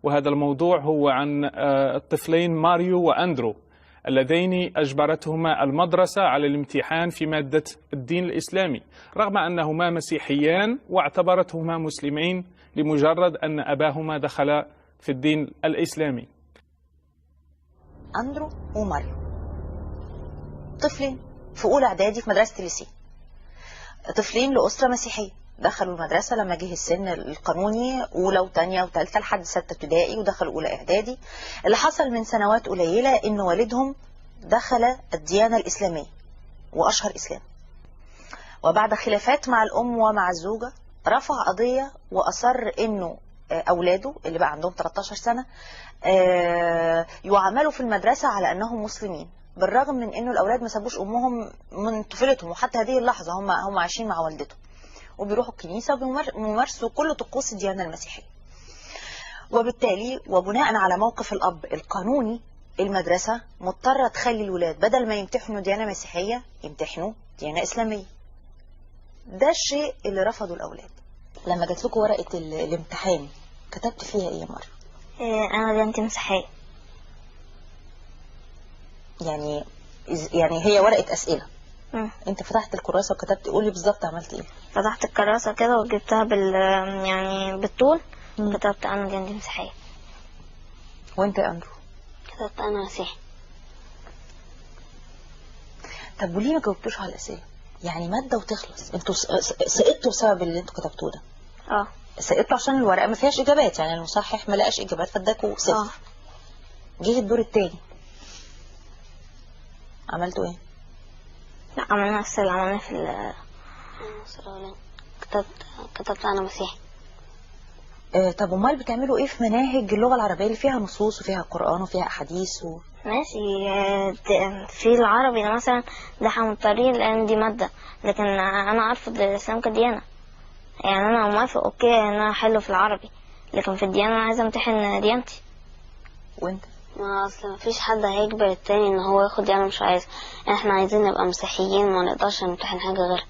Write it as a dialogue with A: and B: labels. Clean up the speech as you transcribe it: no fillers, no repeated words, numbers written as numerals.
A: وهذا الموضوع هو عن الطفلين ماريو وأندرو اللذين أجبرتهما المدرسة على الامتحان في مادة الدين الإسلامي رغم أنهما مسيحيان، واعتبرتهما مسلمين لمجرد أن أباهما دخل في الدين الإسلامي.
B: أندرو وماريو طفلين في أولى إعدادي في مدرسة الليسي، طفلين لأسرة مسيحية، دخلوا المدرسة لما جه السن القانوني أولى وثانية وثالثة لحد 6 ابتدائي، ودخلوا أولى إعدادي. اللي حصل من سنوات قليلة إن والدهم دخل الديانة الإسلامية وأشهر إسلام، وبعد خلافات مع الأم ومع الزوجة رفع قضية وأصر إنه أولاده اللي بقى عندهم 13 سنة يعاملوا في المدرسة على أنهم مسلمين، بالرغم من إنه الأولاد ما سابوش أمهم من طفولتهم، وحتى هذه اللحظة هم عايشين مع والدتهم وبيروحوا الكنيسة وبيمارسوا كل طقوس الديانة المسيحية. وبالتالي وبناء على موقف الأب القانوني المدرسة مضطرة تخلي الولاد بدل ما يمتحنوا ديانة مسيحية يمتحنوا ديانة إسلامية. ده الشيء اللي رفضوا الأولاد. لما جات لكم ورقة الامتحان كتبت فيها إيه يا مريم؟
C: أنا ديانتي مسيحية.
B: يعني هي ورقة أسئلة. انت فتحت الكراسة وكتبت، قولي بالظبط عملت ايه؟
C: فتحت الكراسة كده وجبتها بالطول. كتبت انا ديانتي مسيحية.
B: وانت يا اندرو؟
C: كتبت انا مسيحي.
B: طب وليه ما جاوبتوش على الاسئلة؟ يعني مادة وتخلص. انتوا سقطتوا بسبب اللي انتوا كتبتوه ده؟ سقطتوا عشان الورقة ما فيهاش اجابات، يعني المصحح ما لقاش اجابات فاداكوا 0. جه الدور التاني عملتوا ايه؟
C: لا عملنا أسئلة، عملنا في كتبت أنا مسيحي.
B: طب امال بتعملوا ايه في مناهج اللغة العربية اللي فيها نصوص وفيها قرآن وفيها أحاديث
C: ماشي. في العربي مثلا ده مضطرين لأن دي مادة، لكن أنا أرفض الإسلام كديانة. يعني أنا موافق أوكي إن أنا أحله في العربي، لكن في الديانة أنا عايزة أمتحن ديانتي.
B: وانت؟
C: ما اصل مفيش حد هيجبر التاني ان هو ياخد ديانة مش عايز. احنا عايزين نبقى مسيحيين، ما نقدرش نمتحن حاجة غيرها.